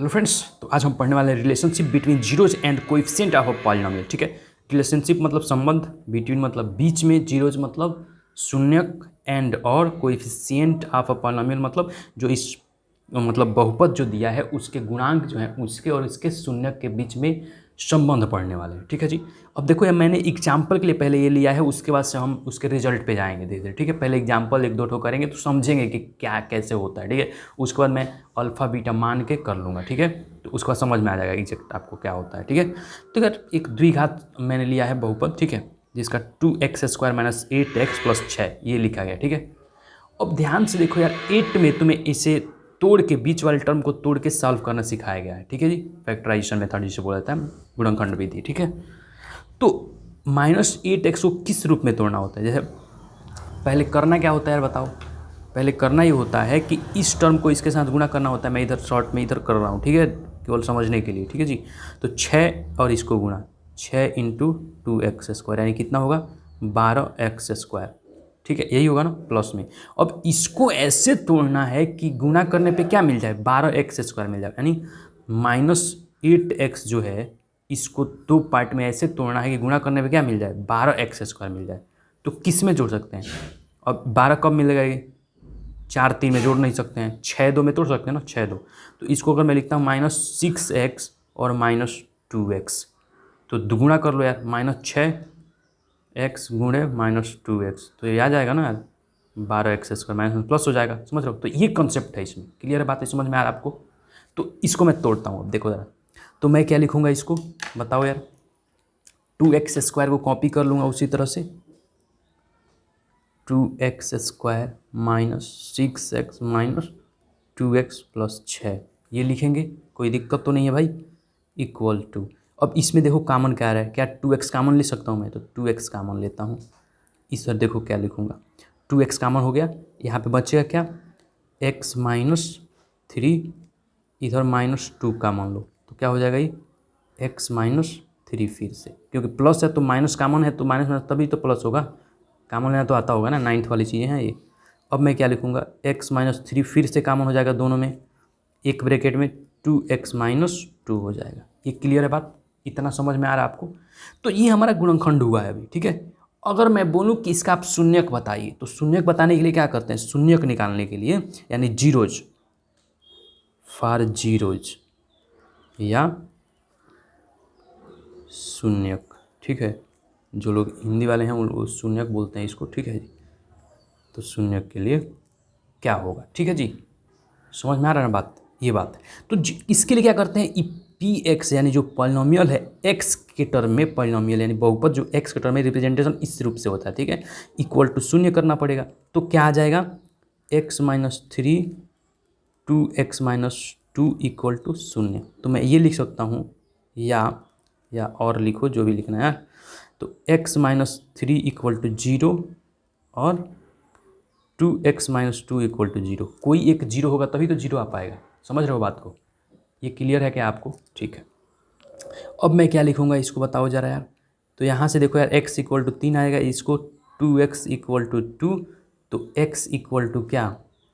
Hello friends, तो आज हम पढ़ने वाले हैं relationship between zeros and coefficient of a polynomial. ठीक है, रिलेशनशिप मतलब संबंध, बिटवीन मतलब बीच में, जीरोज मतलब शून्यक, एंड और कोएफिशिएंट ऑफ अ पॉलिनोमियल मतलब जो इस मतलब बहुपद जो दिया है उसके गुणांक जो है उसके और इसके शून्यक के बीच में संबंध पढ़ने वाले हैं। ठीक है जी। अब देखो यार, मैंने एग्जाम्पल के लिए पहले ये लिया है, उसके बाद से हम उसके रिजल्ट पे जाएंगे धीरे धीरे। ठीक है, पहले एग्जाम्पल एक दो ठो करेंगे तो समझेंगे कि क्या कैसे होता है। ठीक है, उसके बाद मैं अल्फा बीटा मान के कर लूँगा। ठीक है, तो उसके बाद समझ में आ जाएगा एग्जैक्ट आपको क्या होता है। ठीक है, तो यार एक द्विघात मैंने लिया है बहुपद। ठीक है, जिसका 2x² - 8x + 6 ये लिखा गया। ठीक है, अब ध्यान से देखो यार, 8 में तुम्हें इसे तोड़ के बीच वाले टर्म को तोड़ के सॉल्व करना सिखाया गया है। ठीक है जी, फैक्टराइजेशन मेथड जिसे बोला जाता है, गुणनखंड विधि। ठीक है, तो -8x को किस रूप में तोड़ना होता है? जैसे पहले करना क्या होता है यार बताओ। पहले करना ये होता है कि इस टर्म को इसके साथ गुणा करना होता है। मैं इधर शॉर्ट में इधर कर रहा हूँ। ठीक है, केवल समझने के लिए। ठीक है जी, तो 6 और इसको गुणा 6 × 2x² यानी कितना होगा 12x²। ठीक है, यही होगा ना प्लस में। अब इसको ऐसे तोड़ना है कि गुणा करने पे क्या मिल जाए 12x² मिल जाए, यानी -8x जो है इसको दो पार्ट में ऐसे तोड़ना है कि गुणा करने पे क्या मिल जाए 12x² मिल जाए। तो किस में जोड़ सकते हैं? अब 12 कब मिलेगा? ये 4 3 में जोड़ नहीं सकते हैं, 6 2 में तोड़ सकते हैं ना, 6 2। तो इसको अगर मैं लिखता हूँ -6x और -2x, तो दुगुना कर लो यार, -6x गुणे -2x, तो ये आ जाएगा ना यार 12x² माइनस प्लस हो जाएगा। समझ रहे हो? तो ये कॉन्सेप्ट है इसमें। क्लियर है बात? है समझ में आ रहा है आपको? तो इसको मैं तोड़ता हूँ। अब देखो ज़रा, तो मैं क्या लिखूँगा इसको बताओ यार। 2x² को कॉपी कर लूँगा उसी तरह से, 2x² - 6x - 2x + 6 ये लिखेंगे। कोई दिक्कत तो नहीं है भाई? इक्वल टू, अब इसमें देखो कॉमन क्या आ रहा है, क्या 2x कॉमन ले सकता हूँ मैं? तो 2x कॉमन लेता हूँ। इस पर देखो क्या लिखूँगा, 2x कॉमन हो गया, यहाँ पे बचेगा क्या x - 3, इधर -2 कॉमन लो तो क्या हो जाएगा ये x - 3 फिर से, क्योंकि प्लस है तो माइनस कॉमन है, तो माइनस तभी तो प्लस होगा। कॉमन लेना तो आता होगा ना, 9th वाली चीज़ें हैं ये। अब मैं क्या लिखूँगा x - 3 फिर से कॉमन हो जाएगा दोनों में, एक ब्रैकेट में 2x - 2 हो जाएगा। ये क्लियर है बात? इतना समझ में आ रहा है आपको? तो ये हमारा गुणनखंड हुआ है अभी। ठीक है, अगर मैं बोलूँ कि इसका आप शून्यक बताइए, तो शून्यक बताने के लिए क्या करते हैं, शून्यक निकालने के लिए यानी जीरोज, फॉर जीरोज या शून्यक। ठीक है, जो लोग हिंदी वाले हैं वो शून्यक बोलते हैं इसको। ठीक है जी, तो शून्यक के लिए क्या होगा? ठीक है जी, समझ में आ रहा है ना बात? ये बात है। तो इसके लिए क्या करते हैं, px यानी जो पॉलिनोमियल है x के टर्म में, पॉलिनोमियल यानी बहुपद जो x के टर्म में रिप्रेजेंटेशन इस रूप से होता है। ठीक है, इक्वल टू शून्य करना पड़ेगा। तो क्या आ जाएगा x - 3 2x - 2 इक्वल टू शून्य। तो मैं ये लिख सकता हूँ, या और लिखो जो भी लिखना है यार। तो x - 3 इक्वल टू 0 और 2x - 2 इक्वल टू 0। कोई एक 0 होगा तभी तो 0 आ पाएगा। समझ रहे हो बात को? ये क्लियर है क्या आपको? ठीक है, अब मैं क्या लिखूँगा इसको बताओ ज़रा यार। तो यहाँ से देखो यार, x इक्वल टू 3 आएगा, इसको 2x इक्वल टू 2, तो x इक्वल टू क्या,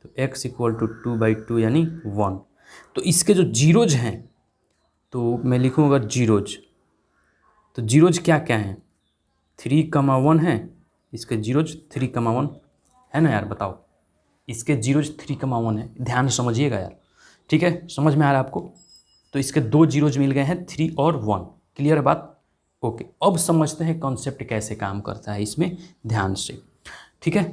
तो x इक्वल टू 2/2 यानी 1। तो इसके जो जीरोज हैं, तो मैं लिखूँ अगर जीरोज, तो जीरोज क्या क्या हैं, 3, 1 है। इसके जीरोज 3, 1 है ना यार? बताओ, इसके जीरोज 3, 1 है। ध्यान से समझिएगा यार। ठीक है, समझ में आ रहा है आपको? तो इसके दो जीरोज मिल गए हैं, 3 और 1। क्लियर है बात? ओके, अब समझते हैं कॉन्सेप्ट कैसे काम करता है इसमें, ध्यान से। ठीक है,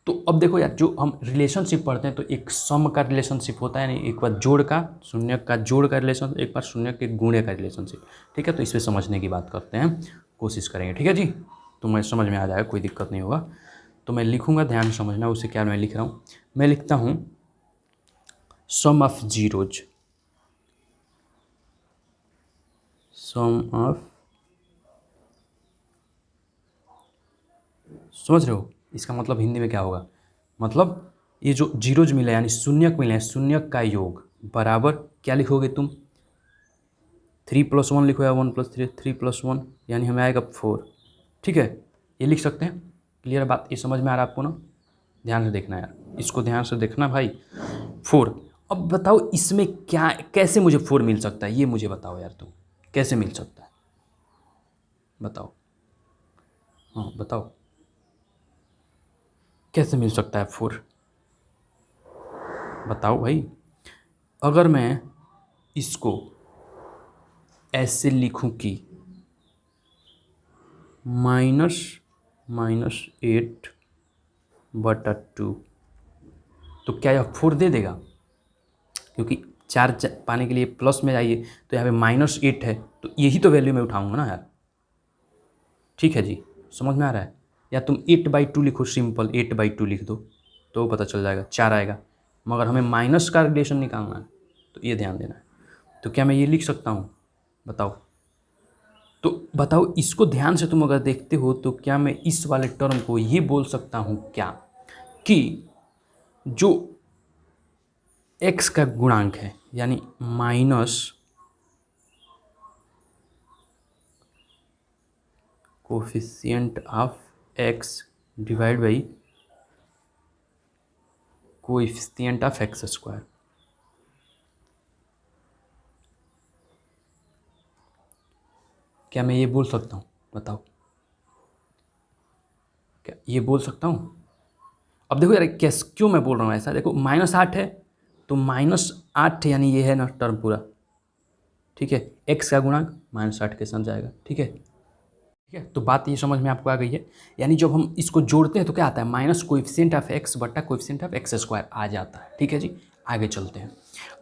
तो अब देखो यार, जो हम रिलेशनशिप पढ़ते हैं तो एक सम का रिलेशनशिप होता है, यानी एक बार जोड़ का, शून्य का जोड़ का रिलेशन, एक बार शून्य के गुणे का रिलेशनशिप। ठीक है, तो इसमें समझने की बात करते हैं, कोशिश करेंगे। ठीक है जी, तो मैं समझ में आ जाएगा, कोई दिक्कत नहीं होगा। तो मैं लिखूँगा, ध्यान समझना उसे। क्या मैं लिख रहा हूँ, मैं लिखता हूँ सम ऑफ जीरोज, सम ऑफ, समझ रहे हो इसका मतलब हिंदी में क्या होगा? मतलब ये जो जीरोज मिले यानी शून्यक मिले हैं, शून्यक का योग बराबर क्या लिखोगे तुम, 3 + 1 लिखो या 1 + 3, 3 + 1 यानी हमें आएगा 4। ठीक है, ये लिख सकते हैं। क्लियर बात? ये समझ में आ रहा है आपको ना? ध्यान से देखना यार, इसको ध्यान से देखना भाई। 4, अब बताओ इसमें क्या, कैसे मुझे 4 मिल सकता है, ये मुझे बताओ यार तुम, कैसे मिल सकता है बताओ। हाँ बताओ कैसे मिल सकता है 4, बताओ भाई। अगर मैं इसको ऐसे लिखूं कि -8/2, तो क्या यह 4 दे देगा? क्योंकि 4 पाने के लिए प्लस में जाइए तो यहाँ पे -8 है, तो यही तो वैल्यू मैं उठाऊंगा ना यार। ठीक है जी, समझ में आ रहा है? या तुम 8/2 लिखो, सिंपल 8/2 लिख दो तो पता चल जाएगा 4 आएगा, मगर हमें माइनस का रिलेशन निकालना है, तो ये ध्यान देना है। तो क्या मैं ये लिख सकता हूँ बताओ? तो बताओ इसको ध्यान से तुम अगर देखते हो तो क्या मैं इस वाले टर्म को ये बोल सकता हूँ क्या कि जो x का गुणांक है यानी minus coefficient of x divide by coefficient of x square, क्या मैं ये बोल सकता हूँ बताओ? क्या ये बोल सकता हूँ? अब देखो यार कैसे, क्यों मैं बोल रहा हूँ ऐसा, देखो -8 है तो -8 यानी ये है ना टर्म पूरा, ठीक है, x का गुणांक -8 के साथ जाएगा, ठीक है। ठीक है, तो बात ये समझ में आपको आ गई है। यानी जब हम इसको जोड़ते हैं तो क्या आता है, माइनस कोएफिशिएंट ऑफ x बटा कोएफिशिएंट ऑफ x स्क्वायर आ जाता है। ठीक है जी, आगे चलते हैं।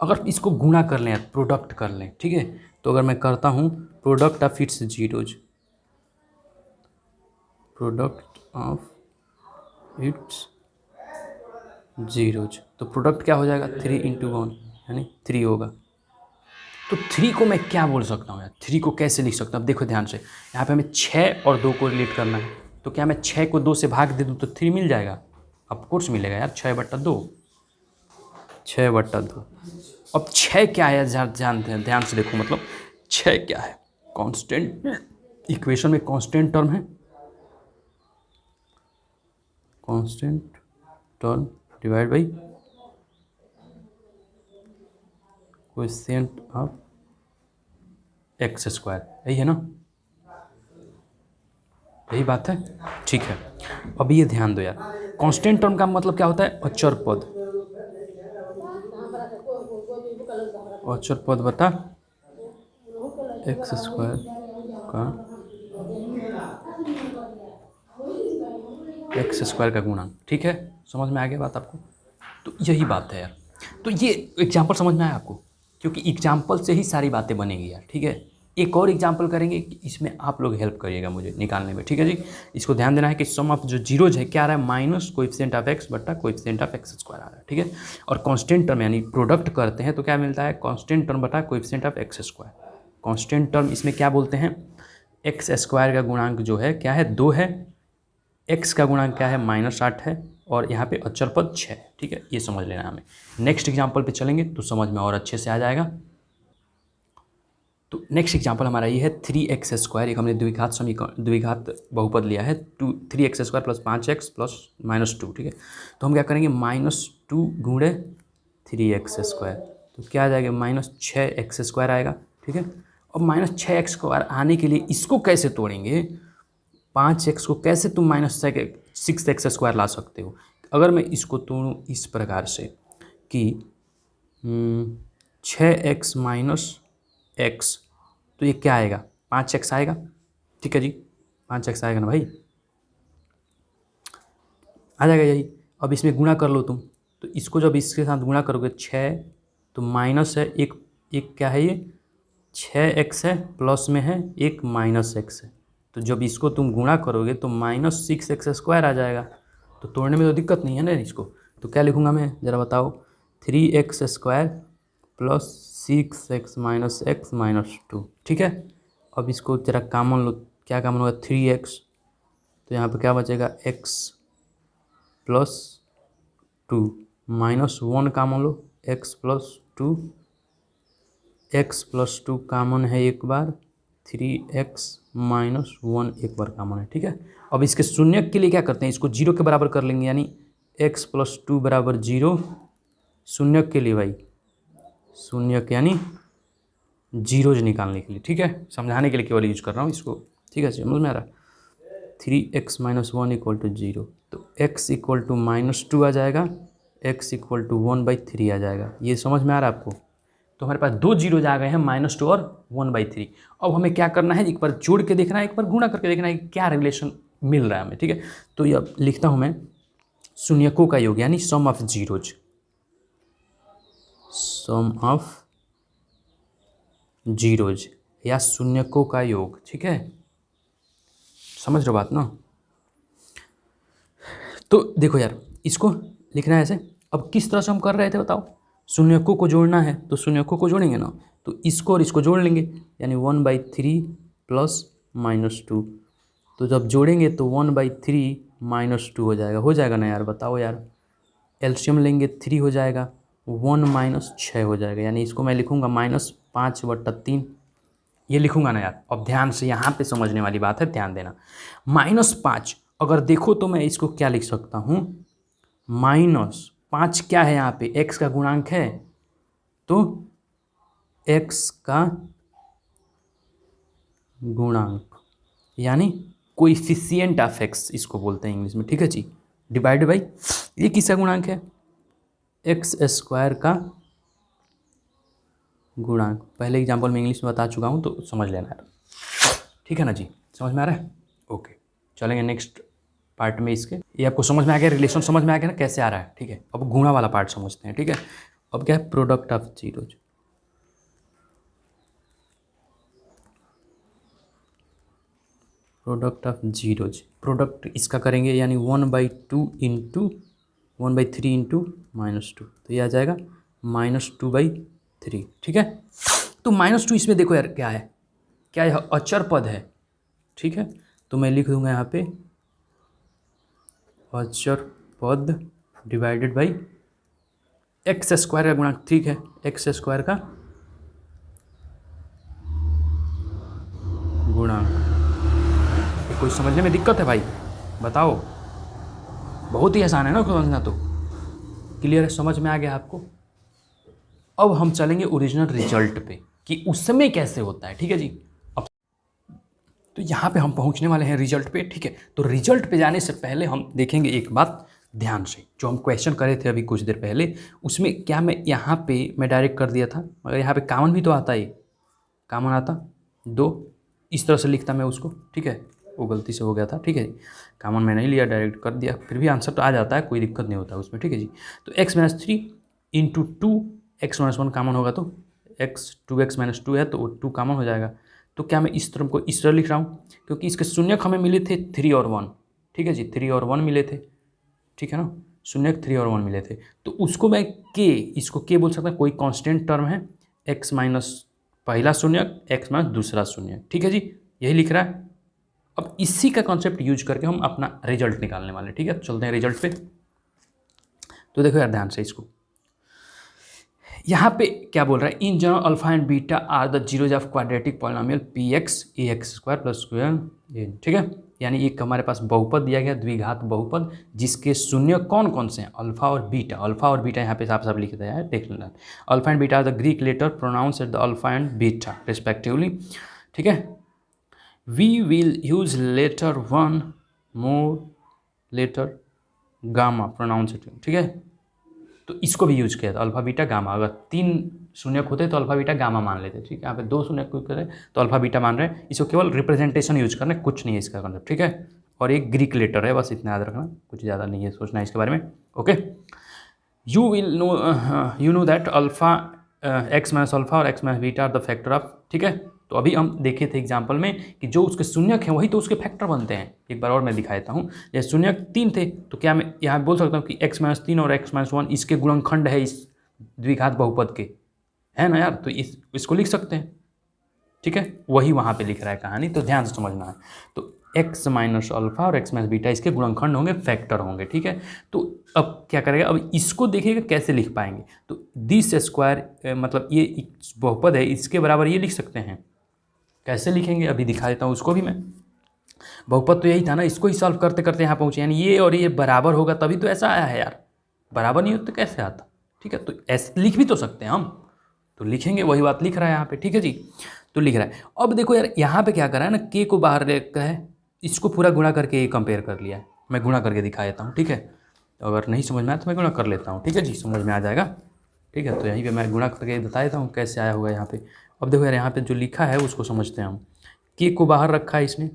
अगर इसको गुणा कर लें, प्रोडक्ट कर लें, ठीक है, तो अगर मैं करता हूँ product of its zeros, product of its zeros, तो प्रोडक्ट क्या हो जाएगा 3 × 1 यानी 3 होगा। तो 3 को मैं क्या बोल सकता हूँ यार, 3 को कैसे लिख सकता हूँ? अब देखो ध्यान से, यहाँ पे हमें 6 और 2 को रिलेट करना है, तो क्या मैं 6 को 2 से भाग दे दूँ तो 3 मिल जाएगा? ऑफकोर्स मिलेगा यार, 6/2, 6/2। अब 6 क्या है ध्यान से देखो, मतलब 6 क्या है, कांस्टेंट, इक्वेशन में कांस्टेंट टर्म है, constant term divide by coefficient of x square, यही है ना, यही बात है। ठीक है, अब ये ध्यान दो यार, कांस्टेंट टर्म का मतलब क्या होता है, अचर पद, अचर पद बटा x स्क्वायर का गुणांक। ठीक है, समझ में आ गया बात आपको? तो यही बात है यार। तो ये एग्जाम्पल समझ में आया आपको? क्योंकि एग्जाम्पल से ही सारी बातें बनेगी यार। ठीक है, एक और एग्जाम्पल करेंगे, इसमें आप लोग हेल्प करिएगा मुझे निकालने में। ठीक है जी, इसको ध्यान देना है कि सम ऑफ जो जीरोज है क्या आ रहा है, माइनस कोएफिशिएंट ऑफ x बटा कोएफिशिएंट ऑफ x स्क्वायर आ रहा है। ठीक है, और कांस्टेंट टर्म यानी प्रोडक्ट करते हैं तो क्या मिलता है, कांस्टेंट टर्म बटा coefficient of x square. Constant term इसमें क्या बोलते हैं, x स्क्वायर का गुणांक जो है क्या है, 2 है, x का गुणांक क्या है, -8 है, और यहाँ पे अचर पद 6 है। ठीक है, ये समझ लेना हमें। नेक्स्ट एग्जाम्पल पे चलेंगे तो समझ में और अच्छे से आ जाएगा। तो नेक्स्ट एग्जाम्पल हमारा ये है 3x², एक हमने द्विघात बहुपद लिया है, 3x² प्लस 5x प्लस -2। ठीक है, तो हम क्या करेंगे, -2 गुणे 3x², तो क्या आ जाएगा, -6x² आएगा। ठीक है, अब -6x² आने के लिए इसको कैसे तोड़ेंगे, 5x को कैसे तुम -6x² ला सकते हो? अगर मैं इसको तोड़ूँ इस प्रकार से कि 6x - x, तो ये क्या आएगा, 5x आएगा। ठीक है जी, 5x आएगा ना भाई, आ जाएगा यही। अब इसमें गुणा कर लो तुम, तो इसको जब इसके साथ गुणा करोगे 6, तो माइनस है एक, क्या है ये 6x है, प्लस में है एक -x है, तो जब इसको तुम गुणा करोगे तो -6x² आ जाएगा। तो तोड़ने में तो दिक्कत नहीं है ना इसको, तो क्या लिखूँगा मैं ज़रा बताओ, 3x² प्लस 6x - x -2। ठीक है, अब इसको जरा कॉमन लो, क्या कॉमन होगा, 3x, तो यहाँ पे क्या बचेगा, x प्लस 2 -1 कॉमन लो, x plus 2, x plus 2 common है एक बार, 3x - 1 एक बार कॉमन है। ठीक है, अब इसके शून्य के लिए क्या करते हैं, इसको 0 के बराबर कर लेंगे, यानी x प्लस 2 बराबर 0, शून्य के लिए भाई शून्यक यानी जीरोज निकालने के लिए, ठीक है, समझाने के लिए केवल यूज कर रहा हूँ इसको, ठीक है, समझ में आ रहा। 3x - 1 = 0, तो x = -2 आ जाएगा, x = 1/3 आ जाएगा। ये समझ में आ रहा है आपको। तो हमारे पास दो जीरोज आ गए हैं, -2 और 1/3। अब हमें क्या करना है, एक बार जोड़ के देखना है, एक बार गुणा करके देखना है कि क्या रिलेशन मिल रहा है हमें, ठीक है। तो ये लिखता हूँ मैं, शून्यकों का योग यानी sum of zeros, sum of zeros या शून्यकों का योग, ठीक है, समझ रहे हो बात ना। तो देखो यार, इसको लिखना है ऐसे। अब किस तरह से हम कर रहे थे बताओ, शून्यकों को जोड़ना है तो शून्यकों को जोड़ेंगे ना, तो इसको और इसको जोड़ लेंगे, यानी 1/3 + -2। तो जब जोड़ेंगे तो 1/3 - 2 हो जाएगा ना यार, बताओ यार। एलसीएम लेंगे 3 हो जाएगा, 1 - 6 हो जाएगा, यानी इसको मैं लिखूँगा -5/3। ये लिखूंगा ना यार। अब ध्यान से यहाँ पे समझने वाली बात है, ध्यान देना। -5 अगर देखो तो मैं इसको क्या लिख सकता हूँ, -5 क्या है यहाँ पे, x का गुणांक है, तो x का गुणांक यानी कोएफिशिएंट ऑफ x इसको बोलते हैं इंग्लिश में, ठीक है जी। डिवाइड बाई ये किसका गुणांक है, x² का गुणांक। पहले एग्जाम्पल में इंग्लिश में बता चुका हूँ तो समझ लेना यार, ठीक है ना जी, समझ में आ रहा है। ओके, चलेंगे नेक्स्ट पार्ट में इसके। ये आपको समझ में आ गया, रिलेशन समझ में आ गया ना कैसे आ रहा है, ठीक है। अब गुणा वाला पार्ट समझते हैं, ठीक है। अब क्या है, product of zeros. Product of zeros, product इसका करेंगे यानी 1/2 इंटू 1/3 इंटू -2, तो ये आ जाएगा -2/3, ठीक है। तो -2 इसमें देखो यार क्या है, क्या यह अचर पद है, ठीक है। तो मैं लिख दूंगा यहाँ पे अचर पद डिवाइडेड बाई x² का गुणांक, ठीक है, x² का गुणांक। कोई समझने में दिक्कत है भाई, बताओ। बहुत ही आसान है ना समझना, तो क्लियर है, समझ में आ गया आपको। अब हम चलेंगे ओरिजिनल रिजल्ट पे कि उसमें कैसे होता है, ठीक है जी। अब तो यहाँ पे हम पहुँचने वाले हैं रिजल्ट पे, ठीक है। तो रिजल्ट पे जाने से पहले हम देखेंगे एक बात ध्यान से, जो हम क्वेश्चन करे थे अभी कुछ देर पहले, उसमें क्या मैं यहाँ पे मैं डायरेक्ट कर दिया था, मगर यहाँ पे कॉमन भी तो आता है, कॉमन आता 2, इस तरह से लिखता मैं उसको, ठीक है, वो गलती से हो गया था, ठीक है। कॉमन मैं नहीं लिया, डायरेक्ट कर दिया, फिर भी आंसर तो आ जाता है, कोई दिक्कत नहीं होता उसमें, ठीक है जी। तो x-3 इंटू 2, x-1 कॉमन होगा तो x 2 है तो 2 कॉमन हो जाएगा। तो क्या मैं इस तरफ को इस तरह लिख रहा हूँ, क्योंकि इसके शून्यक हमें मिले थे 3 और 1, ठीक है जी, 3 और 1 मिले थे, ठीक है ना, शून्यक 3 और 1 मिले थे। तो उसको मैं के, इसको के बोल सकता हूँ, कोई कांस्टेंट टर्म है, x- पहला शून्यक, x- दूसरा शून्यक, ठीक है जी, यही लिख रहा है। अब इसी का कॉन्सेप्ट यूज करके हम अपना रिजल्ट निकालने वाले, ठीक है। चलते हैं रिजल्ट पे। तो देखो यार ध्यान से इसको, यहाँ पे क्या बोल रहा है, in general alpha and beta are the zeroes of quadratic polynomial px ax² + n, ठीक है। यानी एक हमारे पास बहुपद दिया गया, द्विघात बहुपद, जिसके शून्य कौन कौन से हैं, अल्फा और बीटा। अल्फा और बीटा यहाँ पे साफ साफ लिख दिया है, देख लेना। Alpha and beta are the Greek letter pronounce at the alpha and beta respectively, ठीक है। We will use letter 1 more letter gamma pronounce, ठीक है। तो इसको भी यूज किया था, अल्फा बीटा गामा। अगर 3 शून्यक होते तो अल्फा बीटा गामा मान लेते, ठीक है। यहाँ पे 2 शून्यक करें तो अल्फा बीटा मान रहे हैं, इसको केवल रिप्रेजेंटेशन यूज करना है, कुछ नहीं है इसका कंसेप्ट, ठीक है। और एक ग्रीक लेटर है, बस इतना याद रखना, कुछ ज़्यादा नहीं है सोचना है इसके बारे में, okay. You will know, you know that alpha x- alpha और x- beta are the factor of, ठीक है। तो अभी हम देखे थे एग्जाम्पल में कि जो उसके शून्यक हैं वही तो उसके फैक्टर बनते हैं। एक बार और मैं दिखा देता हूँ, जैसे शून्यक 3 थे तो क्या मैं यहाँ बोल सकता हूँ कि x-3 और x-1 इसके गुणनखंड है इस द्विघात बहुपद के, है ना यार। तो इसको लिख सकते हैं, ठीक है, वही वहाँ पे लिख रहा है कहानी, तो ध्यान से समझना है। तो x- अल्फा और x- बीटा इसके गुणनखंड होंगे, फैक्टर होंगे, ठीक है। तो अब क्या करेगा, अब इसको देखिएगा कैसे लिख पाएंगे। तो दिस स्क्वायर मतलब ये बहुपद है, इसके बराबर ये लिख सकते हैं, कैसे लिखेंगे अभी दिखा देता हूँ उसको भी मैं। बहुपद तो यही था ना, इसको ही सॉल्व करते करते यहाँ पहुँचे, यानी ये और ये बराबर होगा तभी तो ऐसा आया है यार, बराबर नहीं होता तो कैसे आता, ठीक है। तो ऐसे लिख भी तो सकते हैं हम, तो लिखेंगे, वही बात लिख रहा है यहाँ पे, ठीक है जी। तो लिख रहा है। अब देखो यार यहाँ पे क्या कर रहा है ना, के को बाहर लेकर है, इसको पूरा गुणा करके ये कंपेयर कर लिया है। मैं गुणा करके दिखा देता हूँ, ठीक है। तो अगर नहीं समझ में आया तो मैं गुणा कर लेता हूँ, ठीक है जी, समझ में आ जाएगा, ठीक है। तो यहीं पे मैं गुणा करके बता देता हूँ कैसे आया होगा यहाँ पे। अब देखो यार यहाँ पे जो लिखा है उसको समझते हैं हम। के को बाहर रखा है इसने,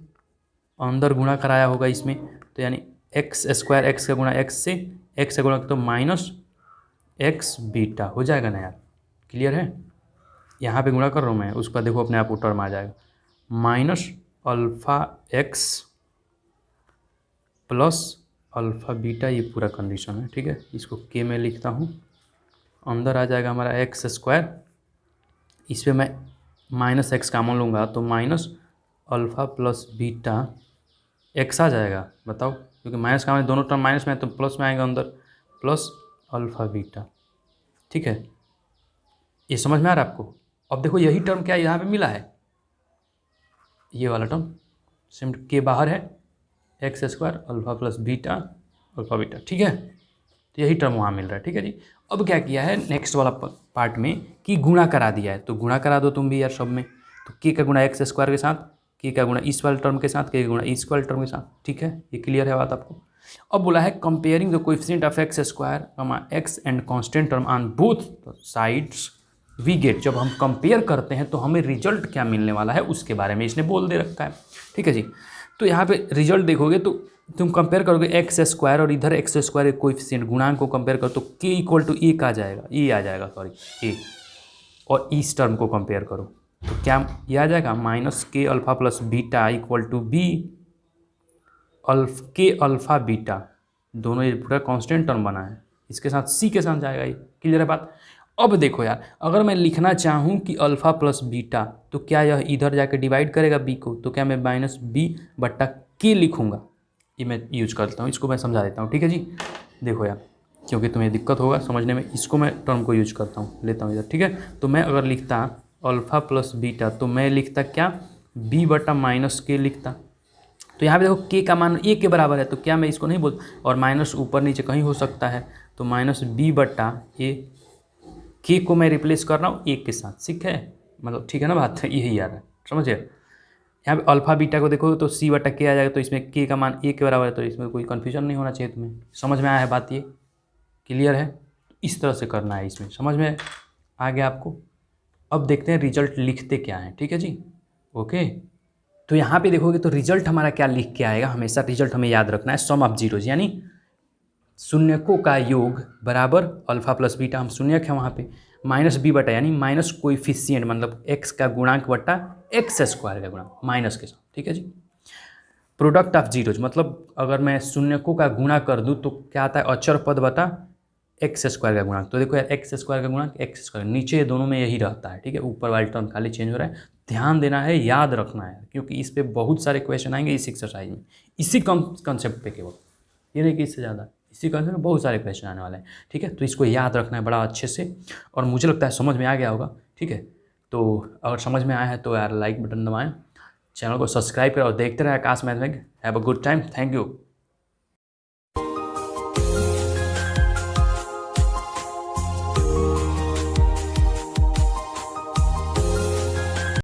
अंदर गुणा कराया होगा इसमें, तो यानी एक्स स्क्वायर, एक्स का गुणा एक्स से गुणा तो माइनस एक्स बीटा हो जाएगा ना यार, क्लियर है। यहाँ पे गुणा कर रहा हूँ मैं, उसका देखो अपने आप टर्म आ जाएगा, minus alpha x plus alpha beta, ये पूरा कंडीशन है, ठीक है। इसको के में लिखता हूँ, अंदर आ जाएगा हमारा एक्स स्क्वायर, इस पर मैं माइनस एक्स कॉमन लूँगा तो minus alpha plus beta x आ जाएगा, बताओ, क्योंकि माइनस का दोनों टर्म माइनस में है तो प्लस में आएगा अंदर, प्लस अल्फ़ा बीटा, ठीक है। ये समझ में आ रहा है आपको। अब देखो यही टर्म क्या यहाँ पे मिला है, ये वाला टर्म सिम के बाहर है, x square alpha plus beta alpha beta, ठीक है। तो यही टर्म वहाँ मिल रहा है, ठीक है जी। अब क्या किया है नेक्स्ट वाला पार्ट में कि गुणा करा दिया है, तो गुणा करा दो तुम भी यार सब में। तो के का गुणा एक्स स्क्वायर के साथ, के का गुणा इस वाले टर्म के साथ, के का गुणा इस वाले टर्म के साथ, ठीक है। ये क्लियर है बात आपको। अब बोला है comparing the coefficient of x square comma x and constant term on both sides we get, जब हम कंपेयर करते हैं तो हमें रिजल्ट क्या मिलने वाला है उसके बारे में इसने बोल दे रखा है, ठीक है जी। तो यहाँ पे रिजल्ट देखोगे तो तुम कंपेयर करोगे एक्स स्क्वायर और इधर एक्स स्क्वायर कोएफिशिएंट गुणांक को कंपेयर करो तो के इक्वल टू ए का जाएगा, ए आ जाएगा, सॉरी ए, और इस टर्म को कंपेयर करो तो क्या ये आ जाएगा, minus k alpha plus beta equal to b k alpha beta, दोनों ये पूरा कांस्टेंट टर्म बना है, इसके साथ सी के साथ जाएगा, ये क्लियर है बात। अब देखो यार अगर मैं लिखना चाहूँ कि अल्फ़ा प्लस बीटा, तो क्या यह इधर जाकर डिवाइड करेगा बी को, तो क्या मैं माइनस बी बट्टा के लिखूँगा, ये मैं यूज करता हूँ, इसको मैं समझा देता हूँ, ठीक है जी। देखो यार क्योंकि तुम्हें दिक्कत होगा समझने में, इसको मैं टर्म को यूज करता हूँ, लेता हूँ इधर, ठीक है। तो मैं अगर लिखता अल्फ़ा प्लस बीटा तो मैं लिखता क्या, बी बटा माइनस के लिखता। तो यहाँ पे देखो के का मान ए के बराबर है तो क्या मैं इसको नहीं बोल, और माइनस ऊपर नीचे कहीं हो सकता है, तो माइनस बी बटा ए, के को मैं रिप्लेस कर रहा हूँ ए के साथ, ठीक है, मतलब ठीक है ना बात, यही आ रहा है, समझिए। यहाँ पे अल्फ़ा बीटा को देखो तो सी बटा के आ जाएगा, तो इसमें के का मान ए के बराबर है, तो इसमें कोई कन्फ्यूजन नहीं होना चाहिए तुम्हें, समझ में आया है बात, ये क्लियर है। इस तरह से करना है, इसमें समझ में आ गया आपको। अब देखते हैं रिजल्ट लिखते क्या है, ठीक है जी, ओके। तो यहाँ पे देखोगे तो रिजल्ट हमारा क्या लिख के आएगा, हमेशा रिजल्ट हमें याद रखना है, सम ऑफ जीरोज यानी शून्यकों का योग बराबर अल्फ़ा प्लस बीटा, हम शून्यक है वहाँ पे, माइनस बी बटा यानी माइनस कोएफिशिएंट मतलब एक्स का गुणांक बटा एक्स स्क्वायर का गुणांक माइनस के साथ, ठीक है जी। प्रोडक्ट ऑफ जीरोज मतलब अगर मैं शून्यकों का गुणा कर दूँ तो क्या आता है, अचर पद बटा एक्स स्क्वायर का गुणांक। तो देखो यार एक्स स्क्वायर का गुणांक एक्स स्क्वायर, नीचे दोनों में यही रहता है, ठीक है, ऊपर वाले टर्म खाली चेंज हो रहा है, ध्यान देना है, याद रखना है, क्योंकि इस पे बहुत सारे क्वेश्चन आएंगे इस एक्सरसाइज में, इसी कंसेप्ट पे केवल, ये नहीं कि इससे ज़्यादा, इसी कंसेप्ट में बहुत सारे क्वेश्चन आने वाले हैं, ठीक है। तो इसको याद रखना है बड़ा अच्छे से, और मुझे लगता है समझ में आ गया होगा, ठीक है। तो अगर समझ में आया है तो यार लाइक बटन दबाएं, चैनल को सब्सक्राइब करें और देखते रहें आकाश मैथ में। Have a good time, thank you.